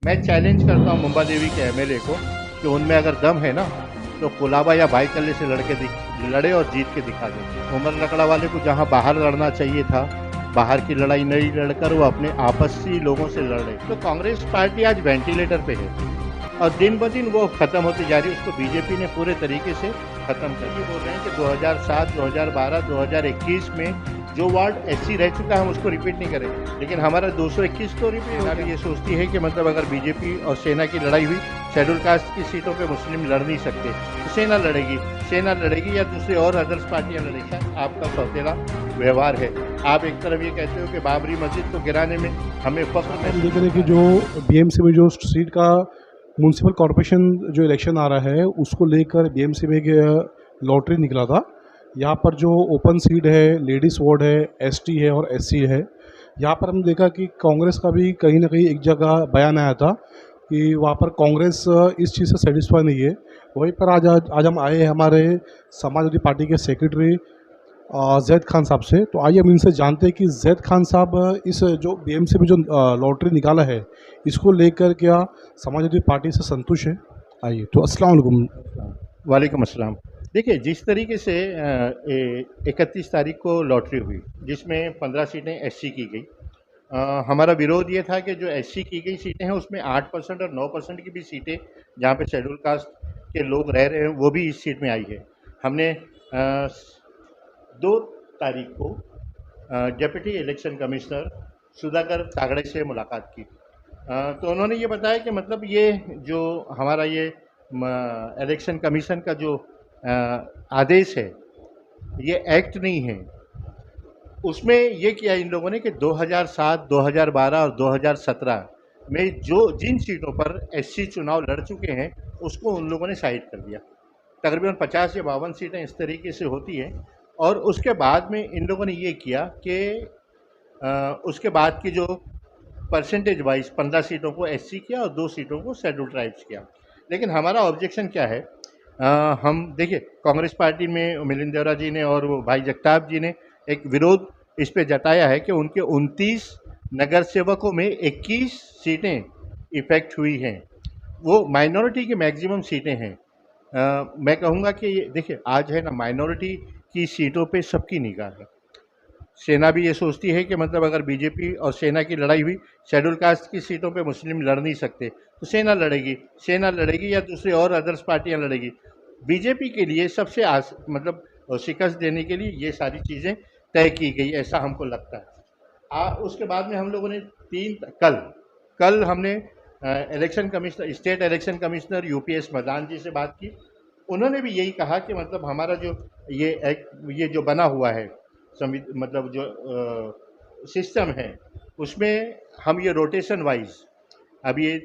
मैं चैलेंज करता हूँ मुंबा देवी के एमएलए को कि उनमें अगर दम है ना तो कुलाबा या भाईकल्ले से लड़े और जीत के दिखा दे। उमर लकड़ा वाले को जहाँ बाहर लड़ना चाहिए था, बाहर की लड़ाई नहीं लड़कर वो अपने आपसी लोगों से लड़ रहे। तो कांग्रेस पार्टी आज वेंटिलेटर पे है और दिन ब दिन वो खत्म होती जा रही है। उसको बीजेपी ने पूरे तरीके से खत्म कर दिया। बोल रहे हैं कि 2007, 2012, 2021 में जो वार्ड एससी रह चुका है हम उसको रिपीट नहीं करें, लेकिन हमारा 221 तो रिपीट हो गया। ये सोचती है कि मतलब अगर बीजेपी और सेना की लड़ाई हुई, शेड्यूल कास्ट की सीटों पे मुस्लिम लड़ नहीं सकते, तो सेना लड़ेगी या दूसरी और अदर्स पार्टियां लड़ेगी। आपका सौतेला व्यवहार है। आप एक तरफ ये कहते हो कि बाबरी मस्जिद को गिराने में हमें फख्र हम महसूस देख रहे हैं कि जो बीएमसी में जो सीट का म्यूनसिपल कॉरपोरेशन जो इलेक्शन आ रहा है उसको लेकर बीएमसी में एक लॉटरी निकला था। यहाँ पर जो ओपन सीट है, लेडीज़ वार्ड है, एसटी है और एससी है, यहाँ पर हम देखा कि कांग्रेस का भी कहीं ना कहीं एक जगह बयान आया था कि वहाँ पर कांग्रेस इस चीज़ से सेटिस्फाई नहीं है। वहीं पर आज हम आए हैं हमारे समाजवादी पार्टी के सेक्रेटरी जैद खान साहब से। तो आइए हम इनसे जानते हैं कि जैद खान साहब इस जो बीएमसी में जो लॉटरी निकाला है इसको लेकर क्या समाजवादी पार्टी से संतुष्ट है। आइए, तो अस्सलाम वालेकुम। वालेकुम अस्सलाम। देखिए, जिस तरीके से 31 तारीख को लॉटरी हुई, जिसमें 15 सीटें एससी की गई। हमारा विरोध ये था कि जो एससी की गई सीटें हैं उसमें 8% और 9% की भी सीटें जहाँ पे शेड्यूल कास्ट के लोग रह रहे हैं वो भी इस सीट में आई है। हमने 2 तारीख को डिप्टी इलेक्शन कमिश्नर सुधाकर कागड़े से मुलाकात की। तो उन्होंने ये बताया कि मतलब ये जो हमारा ये इलेक्शन कमीशन का जो आदेश है, ये एक्ट नहीं है। उसमें ये किया इन लोगों ने कि 2007, 2012 और 2017 में जो जिन सीटों पर एससी चुनाव लड़ चुके हैं उसको उन लोगों ने साइड कर दिया। तकरीबन 50 या 52 सीटें इस तरीके से होती हैं। और उसके बाद में इन लोगों ने ये किया कि उसके बाद की जो परसेंटेज वाइज 15 सीटों को एससी किया और 2 सीटों को शेड्यूल ट्राइब्स किया। लेकिन हमारा ऑब्जेक्शन क्या है, हम देखिए कांग्रेस पार्टी में मिलिंद देवरा जी ने और वो भाई जगताप जी ने एक विरोध इस पे जताया है कि उनके 29 नगर सेवकों में 21 सीटें इफेक्ट हुई हैं। वो माइनॉरिटी की मैक्सिमम सीटें हैं। मैं कहूँगा कि ये देखिए आज है ना, माइनॉरिटी की सीटों पे सबकी निगाह है। सेना भी ये सोचती है कि मतलब अगर बीजेपी और सेना की लड़ाई हुई, शेड्यूल कास्ट की सीटों पे मुस्लिम लड़ नहीं सकते, तो सेना लड़ेगी या दूसरी और अदर्स पार्टियां लड़ेगी। बीजेपी के लिए सबसे मतलब शिकस्त देने के लिए ये सारी चीज़ें तय की गई, ऐसा हमको लगता है। उसके बाद में हम लोगों ने कल हमने election commissioner, state election commissioner UPS Madan ji से बात की। उन्होंने भी यही कहा कि मतलब हमारा जो ये जो बना हुआ है मतलब जो सिस्टम है उसमें हम ये रोटेशन वाइज अब ये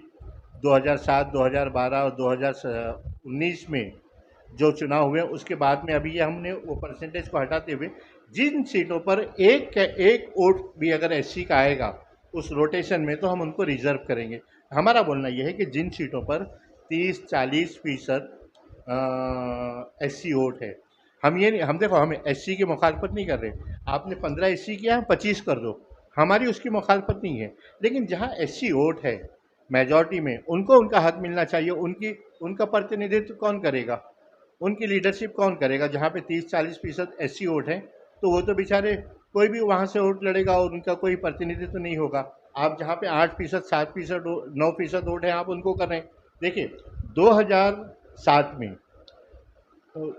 2007, 2012 और 2019 में जो चुनाव हुए उसके बाद में अभी ये हमने वो परसेंटेज को हटाते हुए जिन सीटों पर एक वोट भी अगर एससी का आएगा उस रोटेशन में तो हम उनको रिजर्व करेंगे। हमारा बोलना यह है कि जिन सीटों पर 30-40% एससी वोट है, हम देखो हम एससी की मुखालफत नहीं कर रहे। आपने 15 एससी किया, हम 25 कर दो, हमारी उसकी मुखालफत नहीं है। लेकिन जहाँ एससी वोट है मेजॉरिटी में, उनको उनका हक मिलना चाहिए। उनका प्रतिनिधित्व कौन करेगा, उनकी लीडरशिप कौन करेगा? जहाँ पे 30-40% एससी वोट है तो वो तो बेचारे कोई भी वहाँ से वोट लड़ेगा और उनका कोई प्रतिनिधित्व तो नहीं होगा। आप जहाँ पे 8%, 7%, 9% वोट है आप उनको कर रहे हैं। देखिए 2007 में तो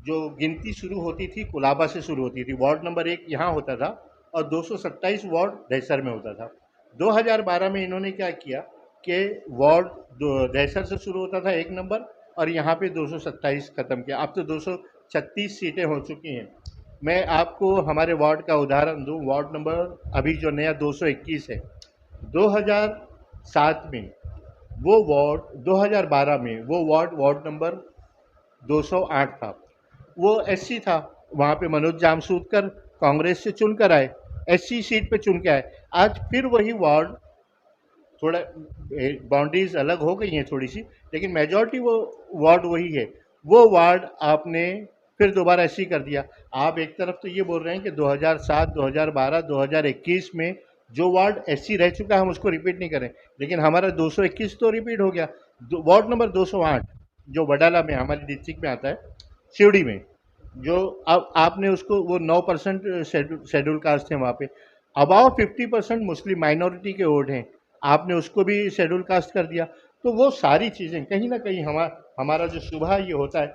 जो गिनती शुरू होती थी कुलाबा से शुरू होती थी, वार्ड नंबर 1 यहाँ होता था और 227 वार्ड दहसर में होता था। 2012 में इन्होंने क्या किया कि वार्ड दहसर से शुरू होता था 1 नंबर और यहाँ पे 227 ख़त्म किया। अब तो 236 सीटें हो चुकी हैं। मैं आपको हमारे वार्ड का उदाहरण दूं, वार्ड नंबर अभी जो नया 221 है, 2007 में वो वार्ड, 2012 में वो वार्ड नंबर 208 था, वो एससी था। वहाँ पे मनोज जामसूदकर कांग्रेस से चुनकर आए, एससी सीट पे चुन के आए। आज फिर वही वार्ड, थोड़ा बाउंड्रीज अलग हो गई हैं थोड़ी सी, लेकिन मेजॉरिटी वो वार्ड वही है। वो वार्ड आपने फिर दोबारा एससी कर दिया। आप एक तरफ तो ये बोल रहे हैं कि 2007, 2012, 2021 में जो वार्ड एससी रह चुका है हम उसको रिपीट नहीं करें, लेकिन हमारा 221 तो रिपीट हो गया। वार्ड नंबर 208 जो वडाला में हमारी डिस्ट्रिक्ट में आता है, शिवड़ी में, जो अब आपने उसको वो 9% शेड्यूल कास्ट है वहाँ पे, अबाव 50% मुस्लिम माइनॉरिटी के वोट हैं, आपने उसको भी शेड्यूल कास्ट कर दिया। तो वो सारी चीज़ें कहीं ना कहीं हमारा जो सुबह ये होता है,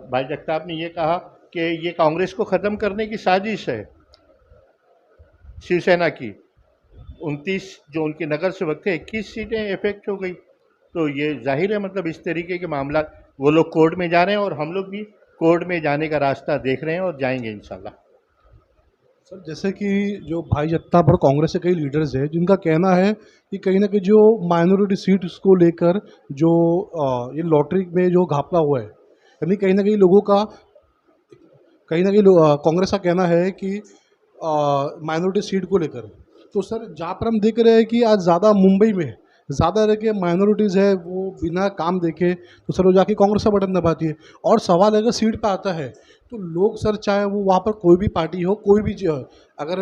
भाई जगताप ने ये कहा कि ये कांग्रेस को ख़त्म करने की साजिश है शिवसेना की। 29 जो उनके नगर सेवक थे, 21 सीटें इफेक्ट हो गई। तो ये जाहिर है, मतलब इस तरीके के मामला वो लोग कोर्ट में जा रहे हैं और हम लोग भी कोर्ट में जाने का रास्ता देख रहे हैं और जाएंगे इंशाल्लाह। सर जैसे कि जो भाई जगताप और कांग्रेस के कई लीडर्स हैं जिनका कहना है कि कहीं ना कहीं जो माइनॉरिटी सीट्स को लेकर जो ये लॉटरी में जो घपला हुआ है, यानी कहीं ना कहीं लोगों का, कहीं ना कहीं कांग्रेस का कहना है कि माइनॉरिटी सीट को लेकर। तो सर जहाँ पर हम देख रहे हैं कि आज ज़्यादा मुंबई में ज़्यादा रह के माइनॉरिटीज़ है वो बिना काम देखे तो सर वो जाके कांग्रेस का बटन दबाती है। और सवाल अगर सीट पे आता है तो लोग सर चाहे वो वहाँ पर कोई भी पार्टी हो, कोई भी अगर,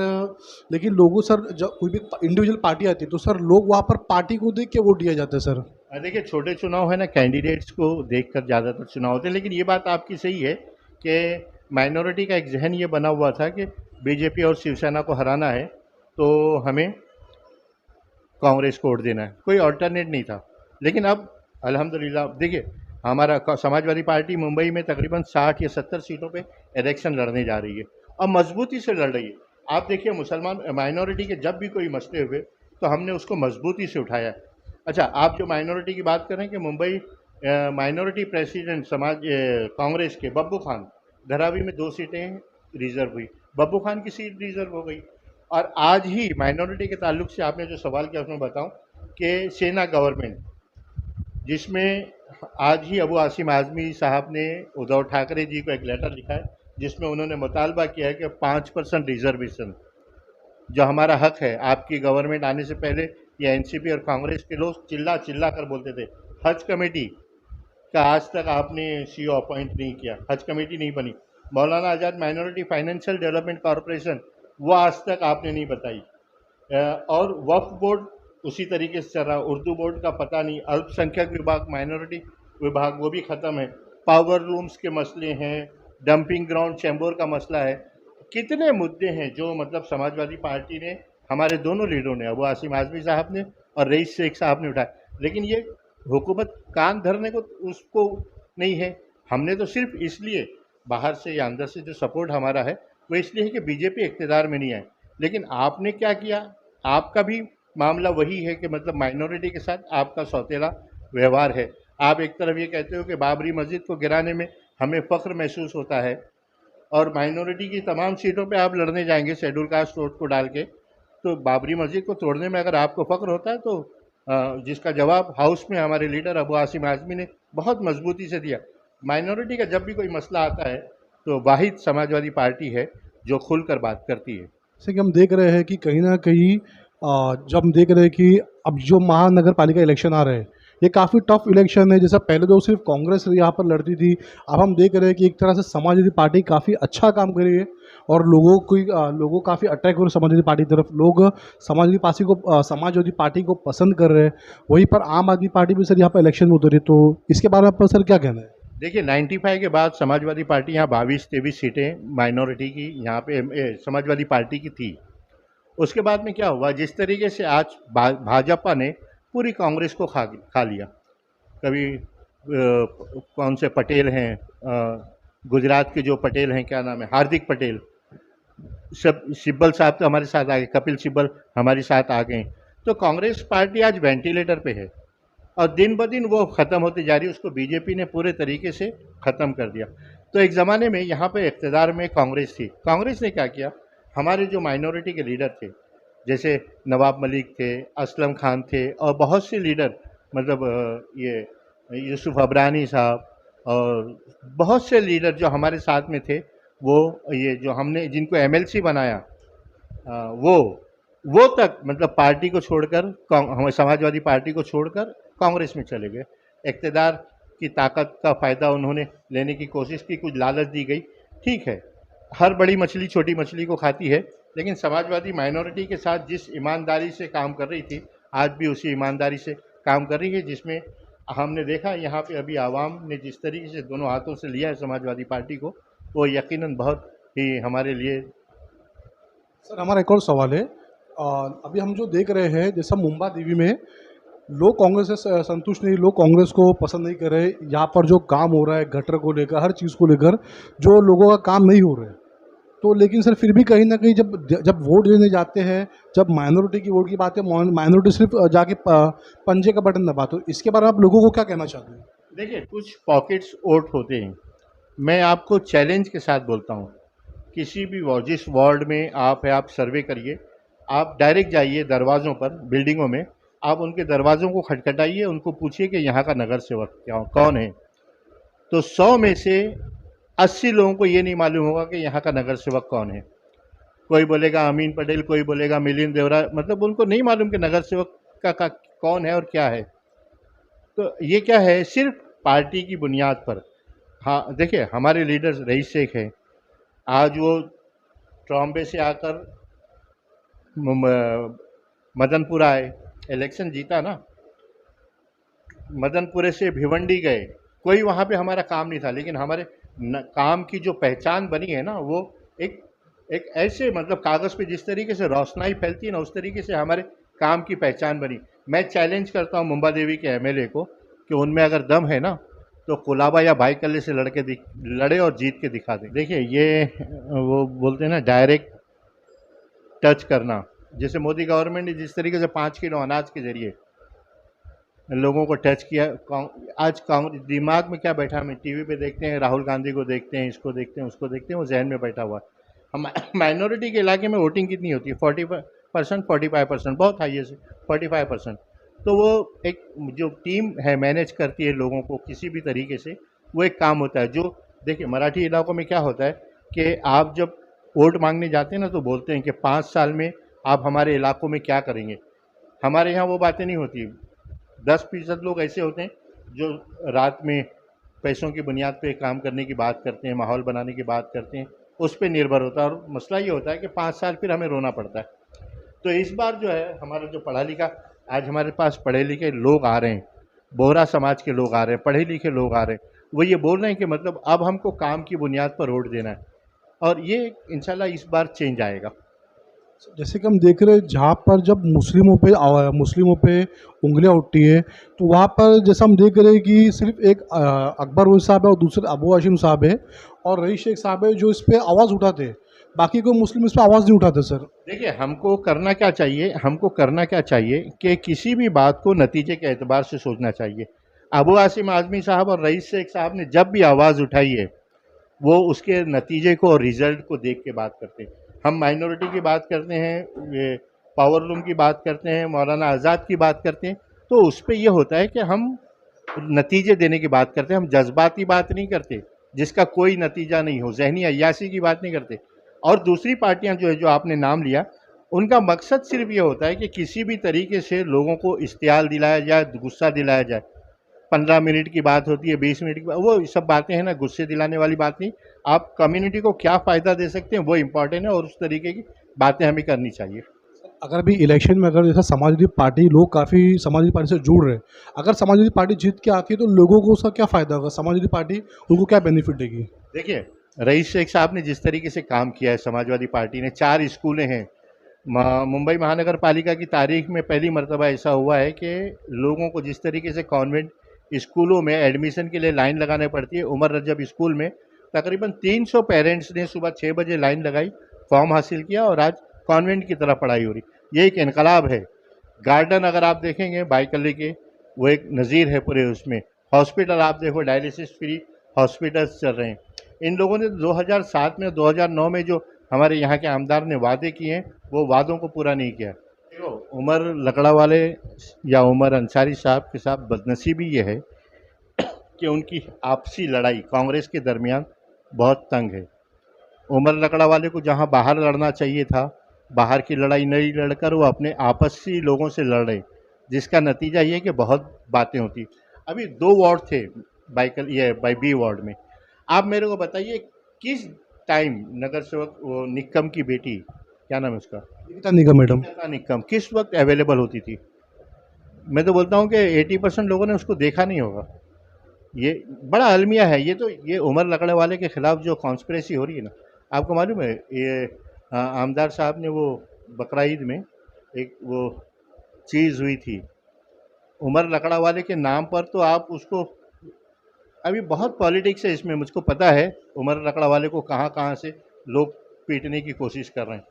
लेकिन लोगों सर जब कोई भी इंडिविजुअल पार्टी आती है तो सर लोग वहाँ पर पार्टी को देख के वोट दिया जाता है सर। देखिए, छोटे चुनाव है ना, कैंडिडेट्स को देखकर ज़्यादातर चुनाव होते हैं, लेकिन ये बात आपकी सही है कि माइनॉरिटी का एक जहन ये बना हुआ था कि बीजेपी और शिवसेना को हराना है तो हमें कांग्रेस को वोट देना है, कोई अल्टरनेट नहीं था। लेकिन अब अल्हम्दुलिल्लाह देखिए, हमारा समाजवादी पार्टी मुंबई में तकरीबन 60 या 70 सीटों पे इलेक्शन लड़ने जा रही है और मजबूती से लड़ रही है। आप देखिए, मुसलमान माइनॉरिटी के जब भी कोई मसले हुए तो हमने उसको मजबूती से उठाया है। अच्छा, आप जो माइनॉरिटी की बात करें कि मुंबई माइनॉरिटी प्रेसिडेंट कांग्रेस के बब्बू खान, धारावी में 2 सीटें रिजर्व हुई, बब्बू खान की सीट रिजर्व हो गई। और आज ही माइनॉरिटी के ताल्लुक से आपने जो सवाल किया उसमें बताऊं कि सेना गवर्नमेंट, जिसमें आज ही अबू आसिम आज़मी साहब ने उद्धव ठाकरे जी को एक लेटर लिखा है जिसमें उन्होंने मुतालबा किया है कि 5% रिजर्वेशन जो हमारा हक है। आपकी गवर्नमेंट आने से पहले ये एनसीपी और कांग्रेस के लोग चिल्ला चिल्ला कर बोलते थे, हज कमेटी का आज तक आपने सीईओ अपॉइंट नहीं किया, हज कमेटी नहीं बनी। मौलाना आज़ाद माइनॉरिटी फाइनेंशियल डेवलपमेंट कॉरपोरेशन, वो आज तक आपने नहीं बताई। और वक्फ बोर्ड उसी तरीके से चल रहा, उर्दू बोर्ड का पता नहीं, अल्पसंख्यक विभाग, माइनॉरिटी विभाग वो भी ख़त्म है, पावर रूम्स के मसले हैं, डंपिंग ग्राउंड चैम्बर का मसला है। कितने मुद्दे हैं जो मतलब समाजवादी पार्टी ने, हमारे दोनों लीडरों ने, अबू आसिम आज़मी साहब ने और रईस शेख साहब ने उठाए, लेकिन ये हुकूमत कान धरने को उसको नहीं है। हमने तो सिर्फ इसलिए बाहर से या अंदर से जो सपोर्ट हमारा है वो इसलिए है कि बीजेपी इक़्तिदार में नहीं आए। लेकिन आपने क्या किया, आपका भी मामला वही है कि मतलब माइनॉरिटी के साथ आपका सौतेला व्यवहार है। आप एक तरफ ये कहते हो कि बाबरी मस्जिद को गिराने में हमें फ़ख्र महसूस होता है और माइनॉरिटी की तमाम सीटों पे आप लड़ने जाएंगे शेड्यूल कास्ट वोट को डाल के, तो बाबरी मस्जिद को तोड़ने में अगर आपको फ़ख्र होता है तो जिसका जवाब हाउस में हमारे लीडर अबू आसिम आज़मी ने बहुत मजबूती से दिया। माइनॉरिटी का जब भी कोई मसला आता है तो वाहिद समाजवादी पार्टी है जो खुलकर बात करती है। जैसे कि हम देख रहे हैं कि कहीं ना कहीं जब हम देख रहे हैं कि अब जो महानगर पालिका इलेक्शन आ रहे हैं ये काफ़ी टफ इलेक्शन है। जैसा पहले तो सिर्फ कांग्रेस यहाँ पर लड़ती थी, अब हम देख रहे हैं कि एक तरह से समाजवादी पार्टी काफ़ी अच्छा काम कर रही है और लोगों काफ़ी अट्रैक्ट हो रहे हैं समाजवादी पार्टी की तरफ। लोग समाजवादी पार्टी को पसंद कर रहे हैं। वहीं पर आम आदमी पार्टी भी सर यहाँ पर इलेक्शन में उतरी, तो इसके बारे में आपका सर क्या कहना है? देखिए, 95 के बाद समाजवादी पार्टी यहाँ 22-23 सीटें माइनॉरिटी की यहाँ पे समाजवादी पार्टी की थी। उसके बाद में क्या हुआ, जिस तरीके से आज भाजपा ने पूरी कांग्रेस को खा लिया। कभी कौन से पटेल हैं, गुजरात के जो पटेल हैं, क्या नाम है, हार्दिक पटेल, सब सिब्बल साहब तो हमारे साथ आ गए, कपिल सिब्बल हमारे साथ आ गए। तो कांग्रेस पार्टी आज वेंटिलेटर पे है और दिन ब दिन वो ख़त्म होती जा रही है, उसको बीजेपी ने पूरे तरीके से ख़त्म कर दिया। तो एक ज़माने में यहाँ पे इक़्तिदार में कांग्रेस थी। कांग्रेस ने क्या किया, हमारे जो माइनॉरिटी के लीडर थे, जैसे नवाब मलिक थे, असलम खान थे और बहुत से लीडर, मतलब ये यूसुफ अबरानी साहब और बहुत से लीडर जो हमारे साथ में थे, वो ये जो हमने जिनको एमएलसी बनाया, वो तक मतलब पार्टी को छोड़कर, हमारे समाजवादी पार्टी को छोड़कर कांग्रेस में चले गए। इक़्तिदार की ताकत का फ़ायदा उन्होंने लेने की कोशिश की, कुछ लालच दी गई। ठीक है, हर बड़ी मछली छोटी मछली को खाती है, लेकिन समाजवादी माइनॉरिटी के साथ जिस ईमानदारी से काम कर रही थी, आज भी उसी ईमानदारी से काम कर रही है, जिसमें हमने देखा यहाँ पे अभी आवाम ने जिस तरीके से दोनों हाथों से लिया है समाजवादी पार्टी को, वो यकीनन बहुत ही हमारे लिए। सर हमारा एक और सवाल है। अभी हम जो देख रहे हैं जैसा मुंबा देवी में लोग कांग्रेस से संतुष्ट नहीं, लोग कांग्रेस को पसंद नहीं कर रहे। यहाँ पर जो काम हो रहा है गटर को लेकर, हर चीज़ को लेकर जो लोगों का काम नहीं हो रहा है, तो लेकिन सर फिर भी कहीं ना कहीं जब जब वोट देने जाते हैं, जब माइनॉरिटी की वोट की बात है, माइनॉरिटी सिर्फ जाके पंजे का बटन दबा, तो इसके बारे में आप लोगों को क्या कहना चाहते हैं? देखिए, कुछ पॉकेट्स वोट होते हैं। मैं आपको चैलेंज के साथ बोलता हूँ, किसी भी वार्ड, जिस वार्ड में आप है, आप सर्वे करिए, आप डायरेक्ट जाइए दरवाज़ों पर, बिल्डिंगों में, आप उनके दरवाज़ों को खटखटाइए, उनको पूछिए कि यहाँ का नगर सेवक क्या कौन है। तो 100 में से 80 लोगों को ये नहीं मालूम होगा कि यहाँ का नगर सेवक कौन है। कोई बोलेगा अमीन पटेल, कोई बोलेगा मिलिंद देवरा, मतलब उनको नहीं मालूम कि नगर सेवक का कौन है और क्या है। तो ये क्या है, सिर्फ पार्टी की बुनियाद पर। हाँ देखिए, हमारे लीडर्स रईस शेख है, आज वो ट्रॉम्बे से आकर मदनपुर आए, इलेक्शन जीता ना, मदनपुरे से भिवंडी गए, कोई वहाँ पे हमारा काम नहीं था, लेकिन हमारे काम की जो पहचान बनी है ना, वो एक एक ऐसे मतलब कागज़ पे जिस तरीके से रोशनाई फैलती है ना, उस तरीके से हमारे काम की पहचान बनी। मैं चैलेंज करता हूँ मुंबा देवी के एमएलए को कि उनमें अगर दम है ना, तो कुलाबा या भाईकल्ले से लड़े और जीत के दिखा दें। देखिए, ये वो बोलते हैं ना, डायरेक्ट टच करना, जैसे मोदी गवर्नमेंट ने जिस तरीके से 5 किलो अनाज के जरिए लोगों को टच किया। आज कांग्रेस दिमाग में क्या बैठा, हम टीवी पे देखते हैं, राहुल गांधी को देखते हैं, इसको देखते हैं, उसको देखते हैं, वो जहन में बैठा हुआ है। हम माइनॉरिटी के इलाके में वोटिंग कितनी होती है? 40%, 45%, बहुत हाई है, 45%। तो वो एक जो टीम है मैनेज करती है लोगों को किसी भी तरीके से, वो एक काम होता है। जो देखिए, मराठी इलाकों में क्या होता है कि आप जब वोट मांगने जाते हैं ना, तो बोलते हैं कि 5 साल में आप हमारे इलाकों में क्या करेंगे। हमारे यहाँ वो बातें नहीं होती। 10% लोग ऐसे होते हैं जो रात में पैसों की बुनियाद पे काम करने की बात करते हैं, माहौल बनाने की बात करते हैं, उस पे निर्भर होता है। और मसला ये होता है कि 5 साल फिर हमें रोना पड़ता है। तो इस बार जो है, हमारा जो पढ़ा लिखा, आज हमारे पास पढ़े लिखे लोग आ रहे हैं, बोहरा समाज के लोग आ रहे हैं, पढ़े लिखे लोग आ रहे हैं, वो ये बोल रहे हैं कि मतलब अब हमको काम की बुनियाद पर वोट देना है, और ये इंशाल्लाह इस बार चेंज आएगा। जैसे कि हम देख रहे हैं जहाँ पर जब मुस्लिमों पे उंगलियां उठती है, तो वहाँ पर जैसा हम देख रहे हैं कि सिर्फ एक अकबर उल साहब है और दूसरे अबू हाशिम साहब है और रईस शेख साहब है जो इस पे आवाज़ उठाते हैं, बाकी कोई मुस्लिम इस पे आवाज़ नहीं उठाते सर। देखिए, हमको करना क्या चाहिए कि किसी भी बात को नतीजे के एतबार से सोचना चाहिए। अबू आसिम आज़मी साहब और रईस शेख साहब ने जब भी आवाज़ उठाई है, वो उसके नतीजे को और रिज़ल्ट को देख के बात करते हैं। हम माइनॉरिटी की बात करते हैं, ये पावर लूम की बात करते हैं, मौलाना आज़ाद की बात करते हैं, तो उस पे ये होता है कि हम नतीजे देने की बात करते हैं, हम जज़्बाती बात नहीं करते, जिसका कोई नतीजा नहीं हो, ज़हनी अय्याशी की बात नहीं करते। और दूसरी पार्टियां जो है, जो आपने नाम लिया, उनका मकसद सिर्फ ये होता है कि किसी भी तरीके से लोगों को इश्तियाल दिलाया जाए, गुस्सा दिलाया जाए। 15 मिनट की बात होती है, 20 मिनट की बात, वो सब बातें हैं ना, गुस्से दिलाने वाली बात नहीं। आप कम्युनिटी को क्या फ़ायदा दे सकते हैं, वो इम्पॉर्टेंट है, और उस तरीके की बातें हमें करनी चाहिए। अगर अभी इलेक्शन में अगर जैसा समाजवादी पार्टी, लोग काफ़ी समाजवादी पार्टी से जुड़ रहे हैं, अगर समाजवादी पार्टी जीत के आती है तो लोगों को उसका क्या फ़ायदा होगा, समाजवादी पार्टी उनको क्या बेनिफिट देगी? देखिए, रईस शेख साहब ने जिस तरीके से काम किया है, समाजवादी पार्टी ने 4 स्कूलें हैं। मुंबई महानगर पालिका की तारीख में पहली मर्तबा ऐसा हुआ है कि लोगों को जिस तरीके से कॉन्वेंट स्कूलों में एडमिशन के लिए लाइन लगाने पड़ती है, उमर रजब स्कूल में तकरीबन 300 पेरेंट्स ने सुबह 6 बजे लाइन लगाई, फॉर्म हासिल किया, और आज कॉन्वेंट की तरह पढ़ाई हो रही। ये एक इनकलाब है। गार्डन अगर आप देखेंगे बाईकल्ले के, वो एक नज़ीर है पूरे उसमें। हॉस्पिटल आप देखो, डायलिसिस फ्री हॉस्पिटल्स चल रहे हैं। इन लोगों ने 2007 में, 2009 में जो हमारे यहाँ के आमदार ने वादे किए हैं, वो वादों को पूरा नहीं किया। देखो, उमर लकड़ा वाले या उमर अंसारी साहब के साथ बदनसीबी ये है कि उनकी आपसी लड़ाई कांग्रेस के दरमियान बहुत तंग है। उमर लकड़ा वाले को जहाँ बाहर लड़ना चाहिए था, बाहर की लड़ाई नहीं लड़कर वो अपने आपसी लोगों से लड़ रहे, जिसका नतीजा ये है कि बहुत बातें होती। अभी 2 वार्ड थे बाई बी वार्ड में। आप मेरे को बताइए, किस टाइम नगर सेवक वो निक्कम की बेटी क्या नाम है उसका, निकिता निगम मैडम। निकिता निक्कम, किस वक्त अवेलेबल होती थी? मैं तो बोलता हूँ कि 80% लोगों ने उसको देखा नहीं होगा। ये बड़ा अलमिया है। ये तो ये उमर लकड़े वाले के खिलाफ जो कॉन्स्पिरेसी हो रही है ना, आपको मालूम है ये आमदार साहब ने वो बकरा ईद में एक वो चीज़ हुई थी उमर लकड़ा वाले के नाम पर, तो आप उसको अभी बहुत पॉलिटिक्स है इसमें, मुझको पता है उमर लकड़ा वाले को कहाँ कहाँ से लोग पीटने की कोशिश कर रहे हैं।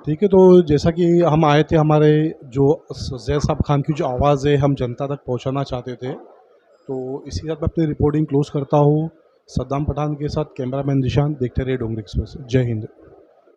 ठीक है, तो जैसा कि हम आए थे, हमारे जो जैद साहब खान की जो आवाज़ है हम जनता तक पहुंचाना चाहते थे, तो इसी के साथ मैं अपनी रिपोर्टिंग क्लोज करता हूँ। सद्दाम पठान के साथ कैमरामैन निशान, देखते रहिए डोंगरी एक्सप्रेस। जय हिंद।